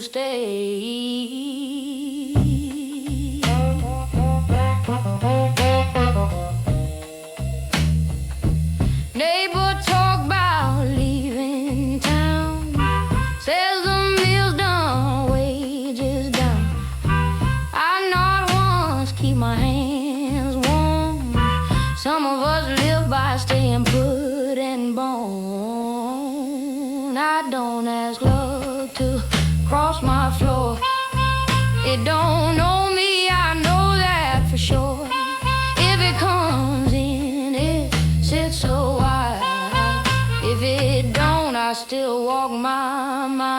to stay. Neighbor talk about leaving town, says the mill's done, wages down. I not once keep my hands warm. Some of us live by staying put and born. I don't ask love to cross my floor. It don't know me, I know that for sure. If it comes in, it sits a while. If it don't, I still walk my mile.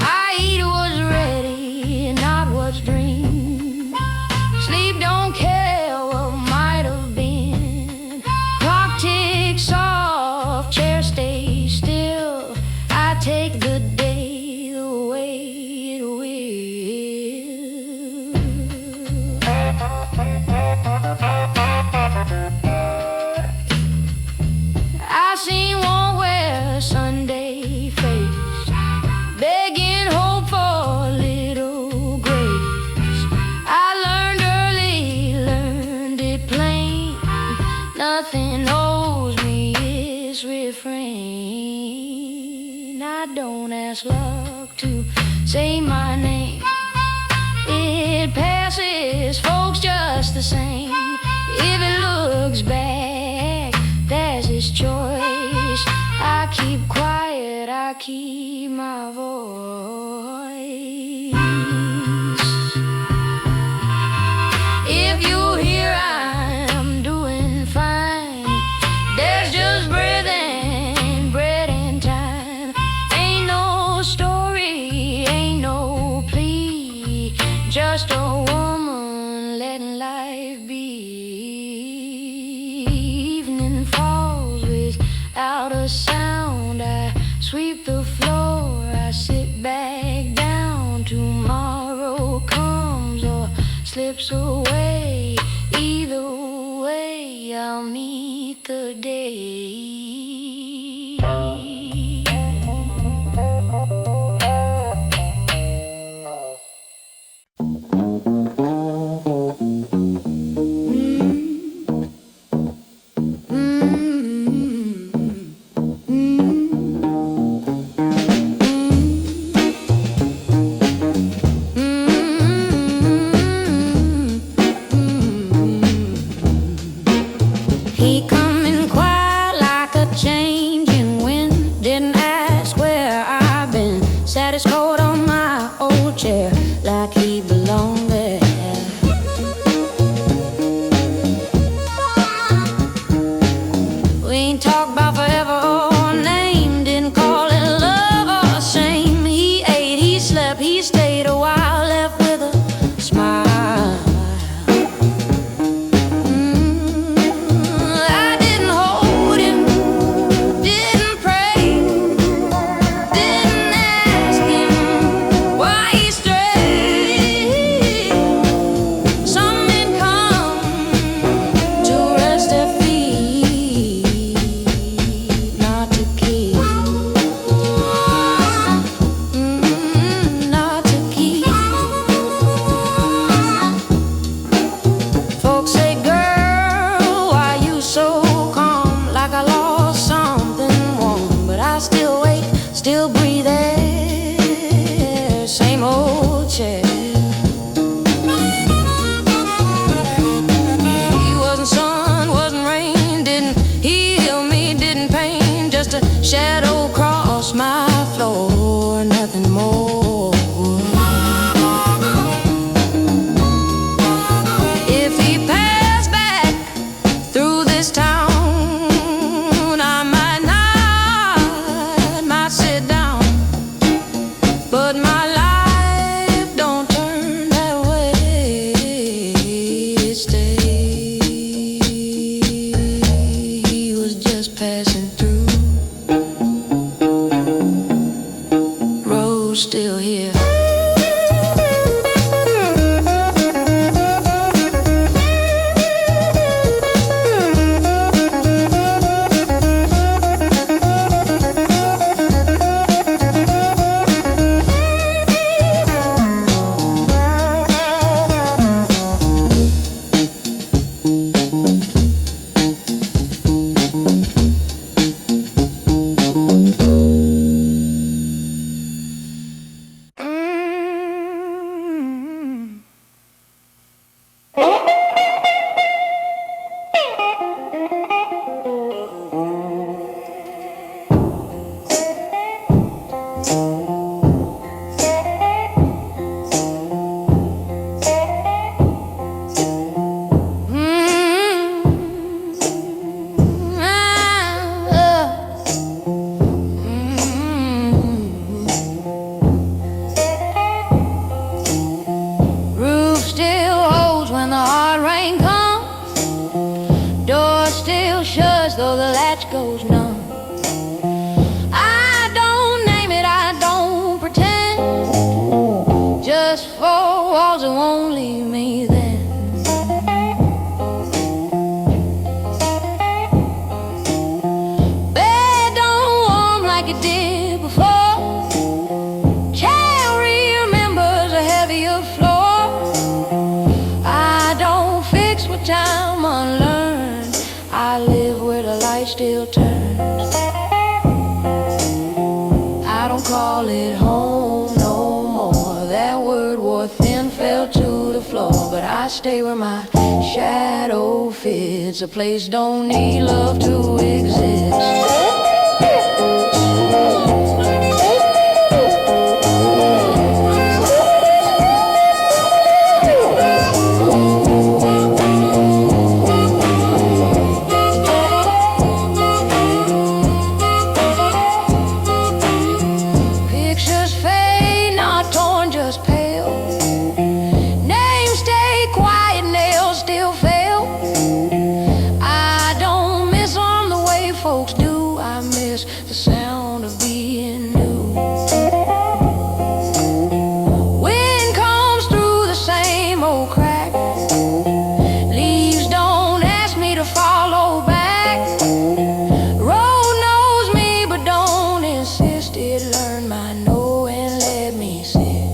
I eat what's ready, not what's dreamed. Sleep don't care what might have been. Clock ticks off, chair stays still. I take the day the way it will. I seen one wear Sunday face, begging hope for a little grace. I learned early, learned it plain. Nothing owes me its refrain. I don't ask luck to say my name. It passes folks just the same. If it looks back, that's its choice. I keep quiet, I keep my voice. If you hear I'm doing fine, there's just breath and time. Ain't no story, ain't no plea, just a woman letting life be. Evening falls without a sound. I sweep the floor, I sit back down. Tomorrow comes or slips away. Either way, I'll meet the day. He coming quiet like still shuts, though the latch goes numb. I don't name it, I don't pretend. Just four walls that won't leave me then. Bed don't warm like it did before. Chair remembers a heavier floor. I don't fix what time unlearned. I live where the light still turns. I don't call it home no more. That word wore thin, fell to the floor. But I stay where my shadow fits. A place don't need love to exist. The sound of being new. Wind comes through the same old crack. Leaves don't ask me to follow back. Road knows me but don't insist. It learned my know and let me sit.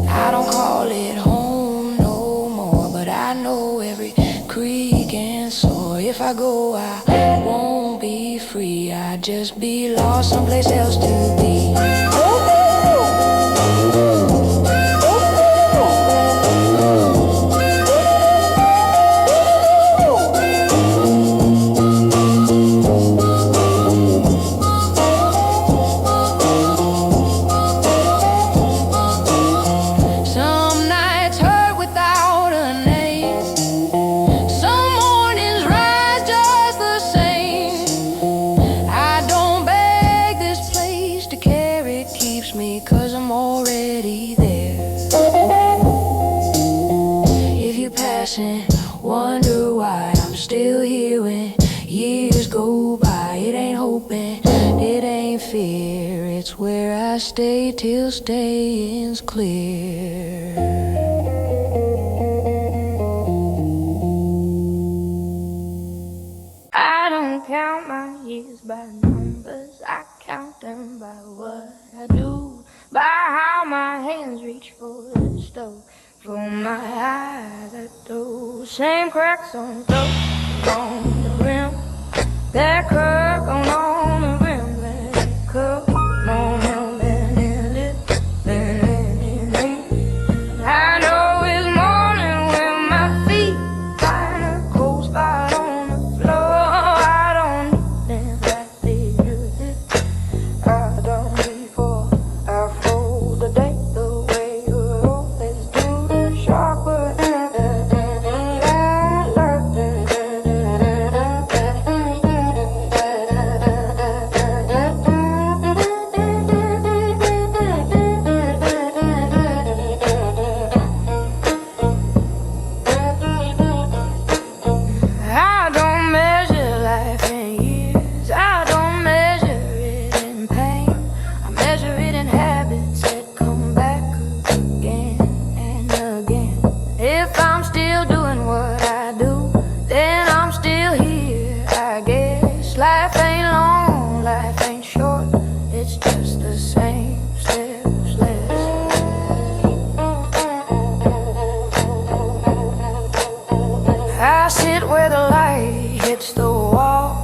I don't call it home no more, but I know every creek and soar. If I go, I won't be free. I'd just be lost someplace else to be. Some nights hurt without a name. Some mornings rise just the same. I don't beg this place to care, it keeps me 'cause I'm already there. If you're passing, wonder why I'm still here when years go by. It ain't hoping, it ain't fear. It's where I stay till staying's clear. I don't count my years by numbers, I count them by what I do, by how my hands reach for the stove, for my eyes at those same cracks on the rim, that crack on the rim, that cup on him and in it, and I know it's morning when my feet find a cold spot on the floor. I don't need them like they used it. I don't before I fold the day the way you always do. The sharper I don't measure life in years, I don't measure it in pain. I measure it in habits that come back again and again. If I'm still doing what I do, then I'm still here, I guess. Life ain't long, life ain't short, it's just the same, steps less. I sit where the light hits the wall,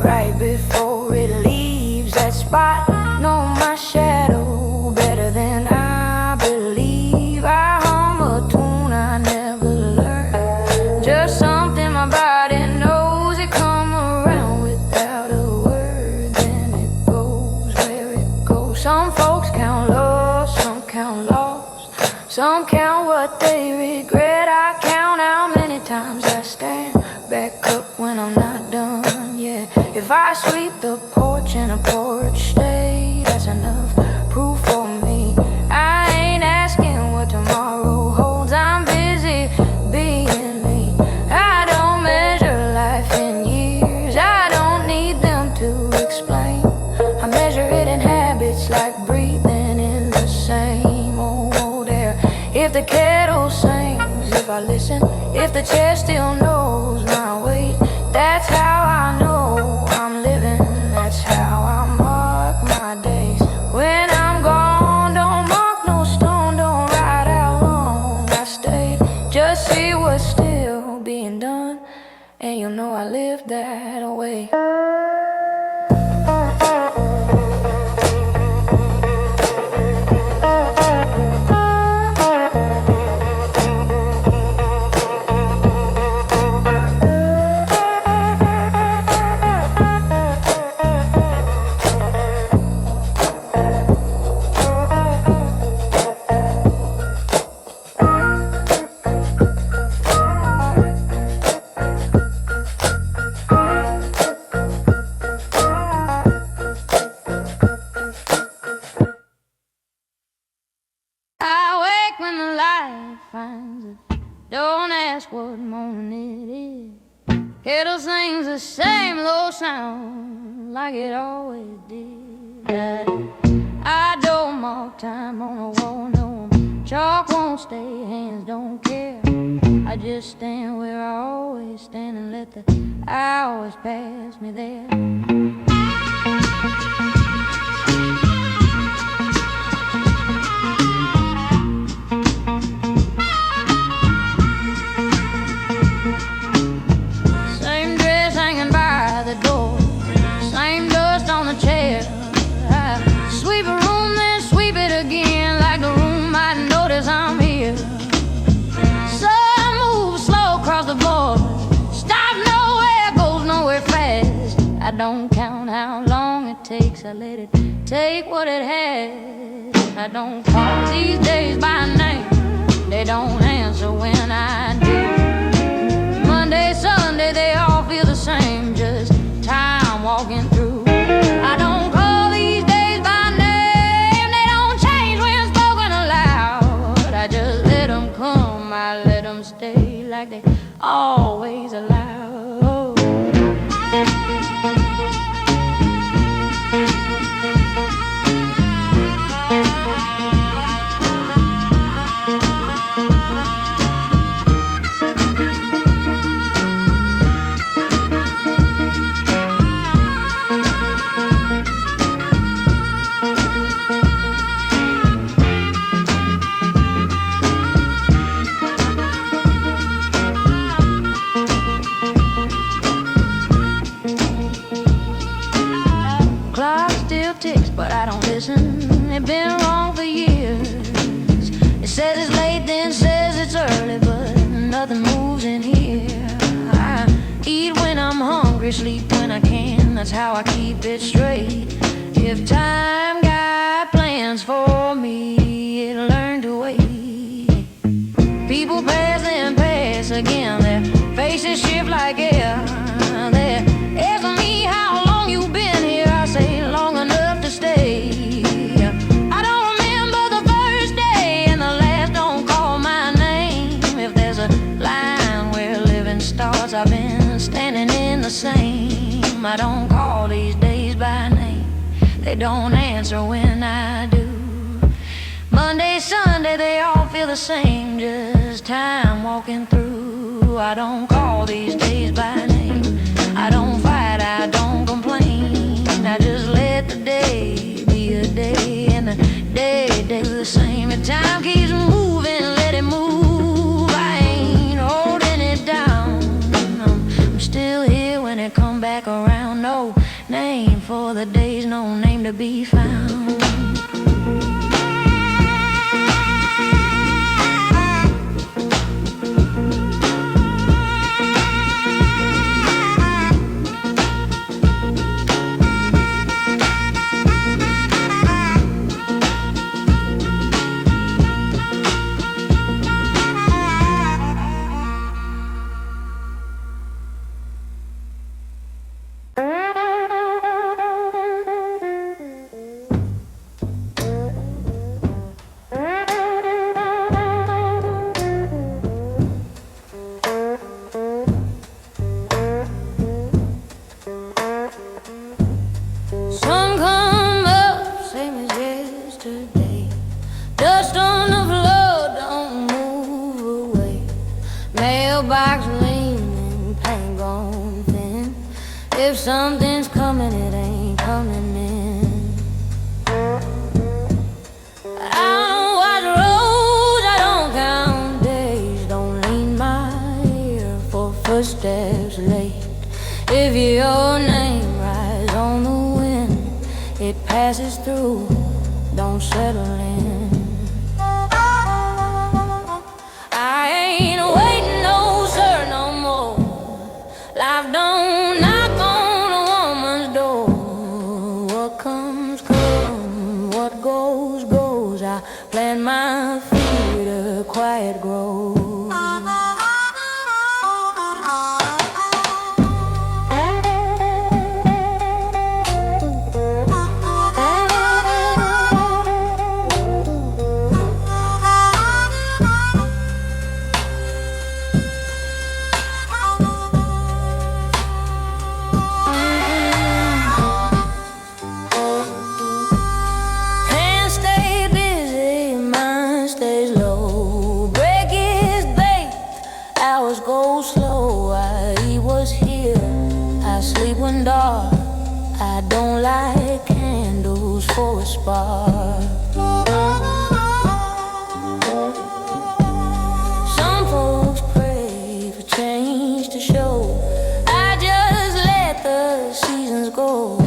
right before it leaves that spot. Know my shadow better than I believe. I hum a tune I never learned, just something my body knows. It come around without a word, then it goes where it goes. Some folks count lost, some count lost, some count what they regret. I count how many times I stand back up when I'm not done yet. If I sweep the porch and a porch stay, that's enough proof for me. I ain't asking what tomorrow holds, I'm busy being me. I don't still knows my weight. That's how I know I'm living. That's how I mark my days. When I'm gone, don't mark no stone, don't write how long I stayed. Just see what's still being done, and you'll know I lived that way. Don't ask what morning it is. Kettle sings the same low sound like it always did. I don't mark time on the wall, no. Chalk won't stay, hands don't care. I just stand where I always stand and let the hours pass me there. I don't count how long it takes, I let it take what it has. I don't call these days by name, they don't answer when I do. Monday, Sunday, they all feel the same, just time walking through. I don't call these days by name, they don't change when spoken aloud. I just let them come, I let them stay like they always allow. But I don't listen, it's been wrong for years. It says it's late, then says it's early, but nothing moves in here. I eat when I'm hungry, sleep when I can, that's how I keep it straight. If time got plans for me, it'll learn to wait. People pass and pass again, their faces shift like air. They're asking me how long you been here, I say long enough to stay. I don't remember the first day, and the last don't call my name. If there's a line where living starts, I've been standing in the same. I don't call these days by name, they don't answer when I do. Monday, Sunday, they all feel the same, just time walking through. I don't call these days by name, I don't fight, I don't complain. I just let the day be a day, and the day do the same. If time keeps moving, let it move. I ain't holding it down. I'm still here when it come back around. No name for the days, no name to be found. If something's coming, it ain't coming in. I don't watch roads, I don't count days. Don't lean my ear for footsteps late. If your name rides on the wind, it passes through, don't settle in. I ain't waiting, no sir, no more. Life don't knock on a woman's door. What comes, comes, what goes, goes. I plant my feet, a quiet grove. Dark. I don't like candles for a spark. Some folks pray for change to show. I just let the seasons go.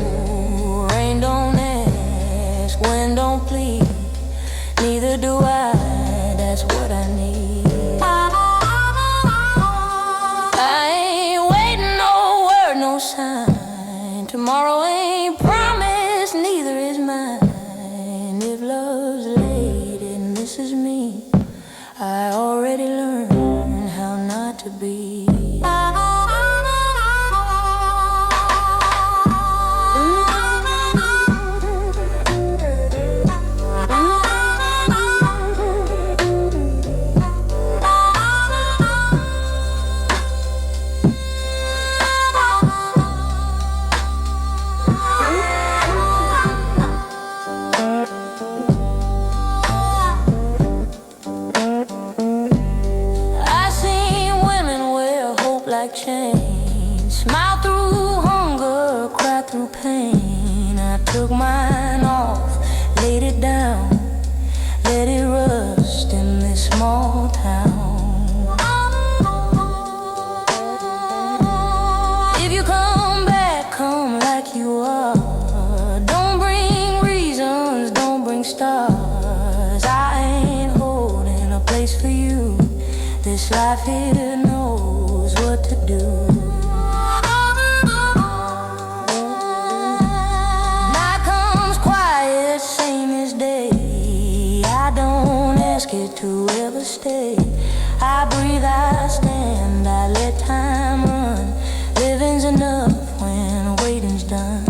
Rain don't ask, wind don't plead. Neither do I, that's what I need. I ain't waiting, no word, no sign. Tomorrow ain't promised, neither is mine. If love's late and this is me, I already learned how not to be. Chains, smile through hunger, cry through pain. I took mine off, laid it down, let it rust in this small town. If you come back, come like you are. Don't bring reasons, don't bring stars. I ain't holding a place for you. This life here knows what to do. Night comes quiet, same as day. I don't ask it to ever stay. I breathe, I stand, I let time run. Living's enough when waiting's done.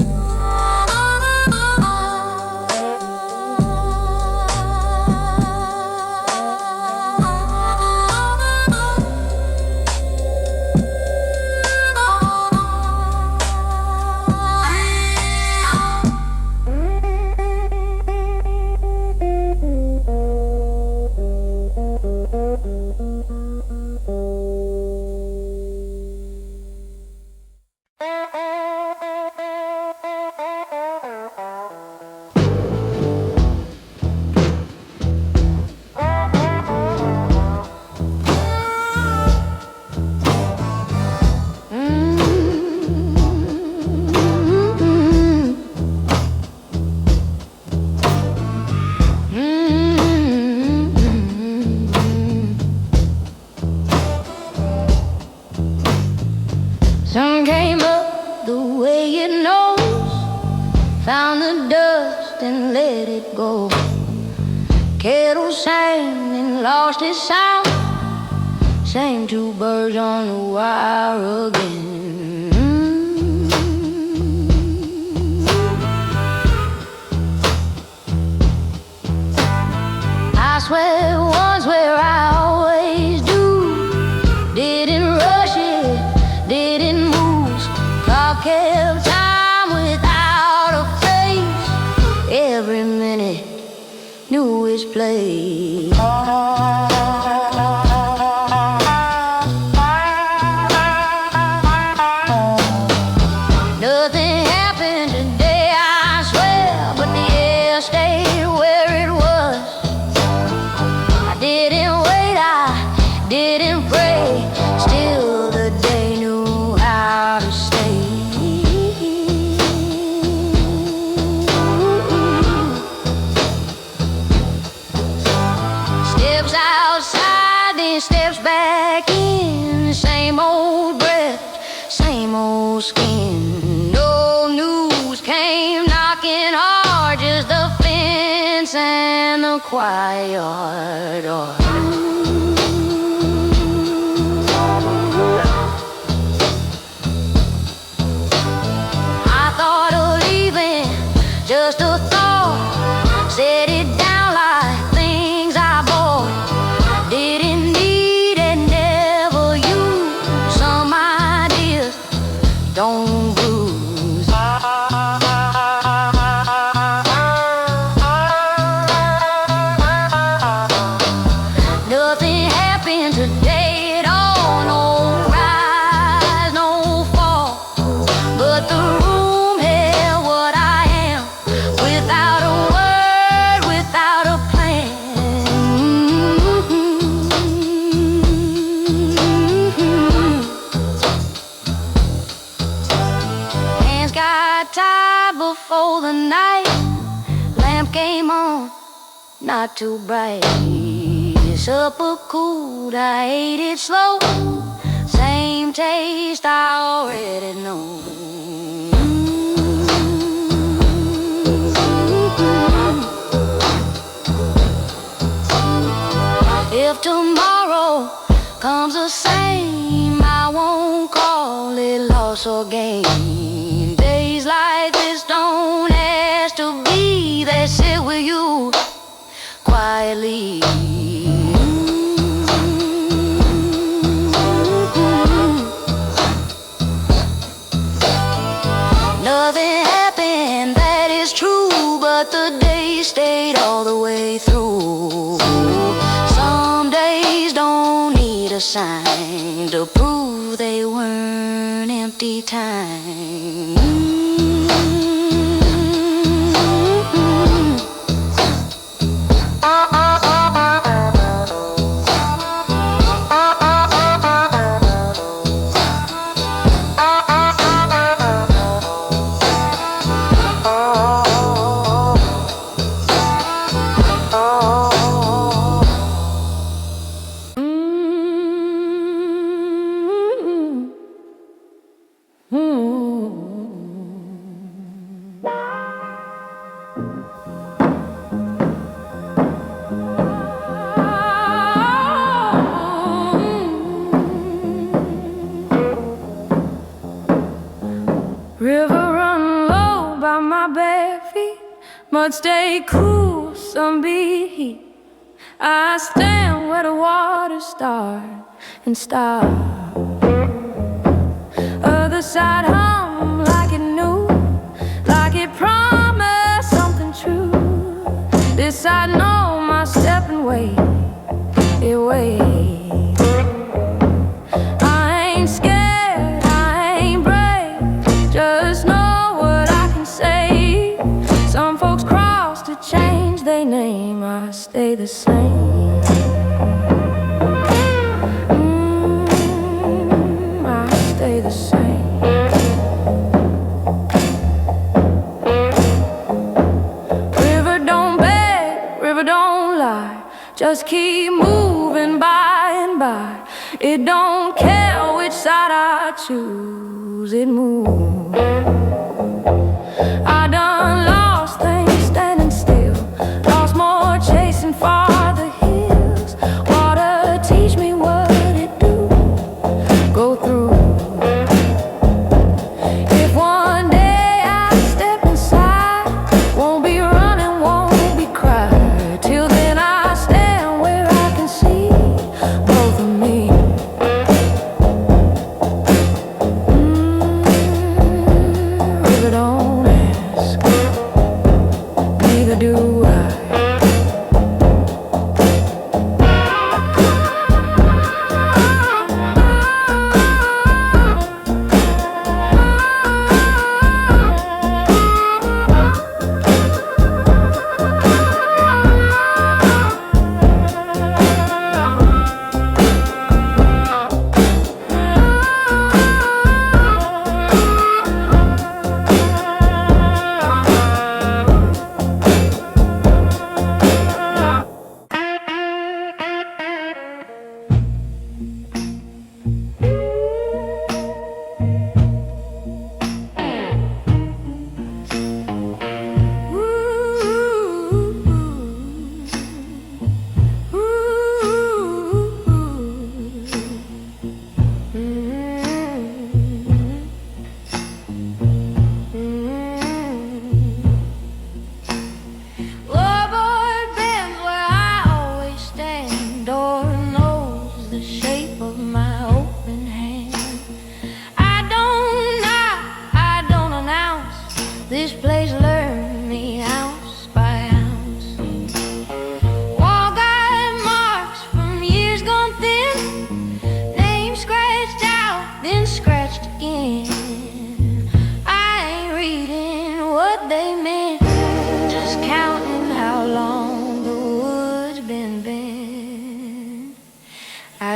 Sun came up the way it knows, found the dust and let it go. Kettle sang and lost its sound, sang two birds on the wire again. I swear once where I always do, didn't rush it, didn't move, clock kept time without a face. Every minute knew its place. skin. No news came knocking hard, just the fence and the quiet yard. I thought of leaving, just a thought, set it down like things I bought. Didn't need and never used. Some ideas don't bruise. Nothing happened today at all. No rise, no fall. But the room held what I am, without a word, without a plan. Hands got tired before the night lamp came on, not too bright. Supper cooled, I ate it slow. Same taste I already know. If tomorrow comes the same, I won't call it loss or gain. Days like this don't ask to be, they sit with you quietly. Nothing happened, that is true, but the day stayed all the way through. Some days don't need a sign to prove they weren't empty time. River run low by my bare feet, mud stay cool, sun beat heat. I stand where the water start and stop. Other side hum like it knew, like it promised something true. This side know my step and wait, it waits. I ain't scared, I ain't brave, just know what I can say. Some folks cross to change their name, I stay the same. I stay the same. River don't beg, river don't lie, just keep moving by and by. It don't care which side I choose, it moves. I done lost things standing still, lost more chasing farther hills. Water teach me what it do, go through. If one day I step inside, won't be running, won't be crying. Till then I stand where I can see both of me. River don't ask.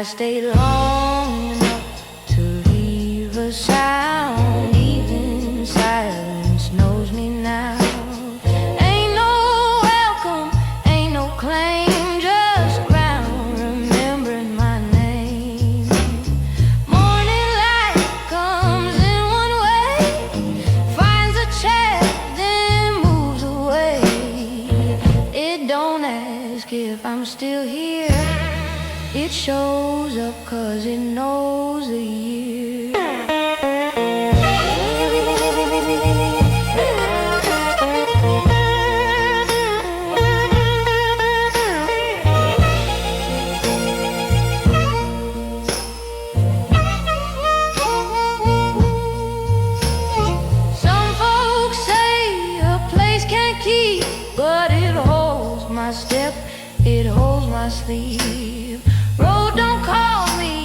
stayed long enough to leave a sound. Even silence knows me now. Ain't no welcome, ain't no claim, just ground remembering my name. Morning light comes in one way, finds a chair, then moves away. It don't ask if I'm still here, it shows up 'cause it knows the year. Some folks say a place can't keep, but it holds my step, it holds my sleep. Road don't call me,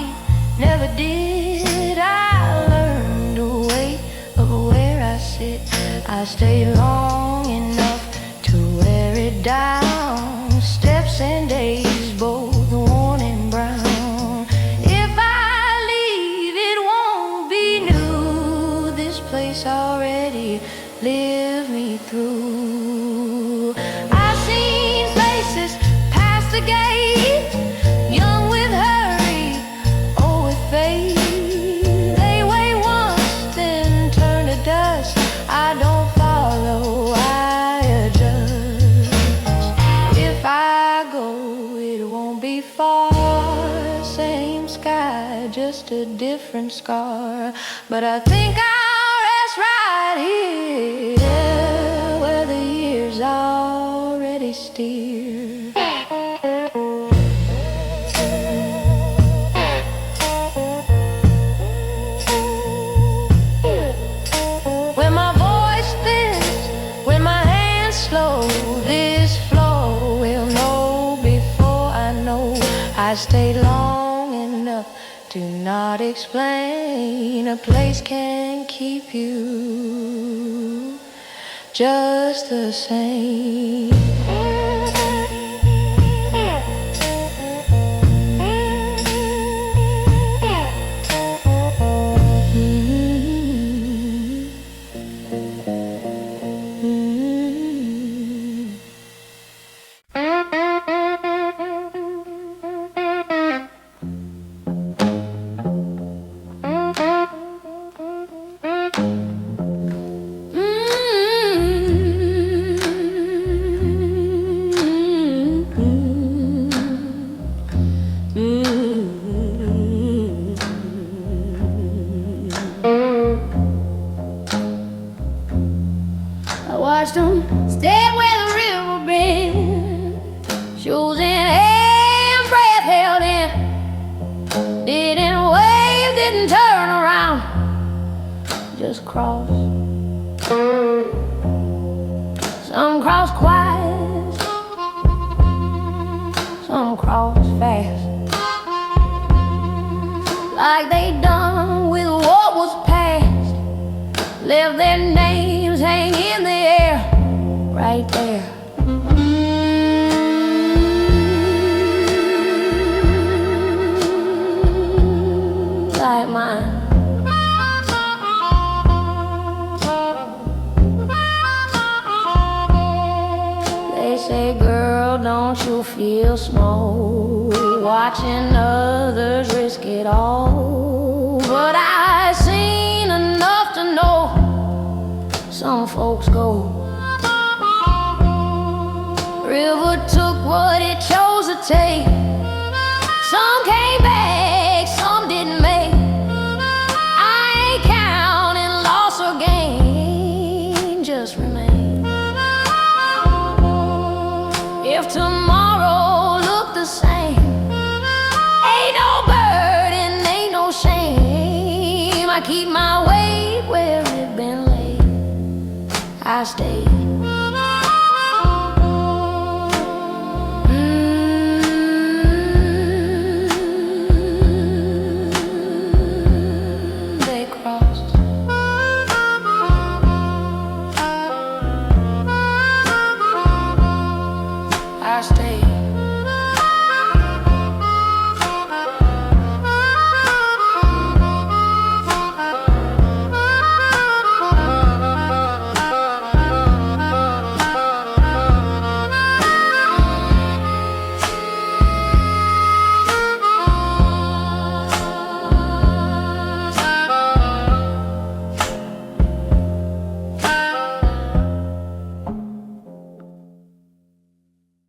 never did. I learned to wait of where I sit. I stay long enough to wear it down. Steps and days both worn and brown. If I leave, it won't be new. This place already lived me through. I've seen places past the gate, young with hurry, old with faith. They wait once, then turn to dust. I don't follow, I adjust. If I go, it won't be far. Same sky, just a different scar. But I think I'll rest right here, where the years already steer. When my voice thins, when my hands slow, this flow will know before I know. I stayed long enough to not explain. A place can keep you just the same. I watched them stand where the river bend, shoes in hand, breath held in. Didn't wave, didn't turn around, just crossed. Some crossed quiet, some crossed fast, like they done with what was past. Left their names hang in the air, right there. Like mine. They say, girl, don't you feel small watching others risk it all? But I seen enough to know some folks go. River took what it chose to take. Some came back, some didn't make. I ain't counting loss or gain, just remain. If tomorrow looked the same, ain't no burden, ain't no shame. I keep my weight where it been laid. I stay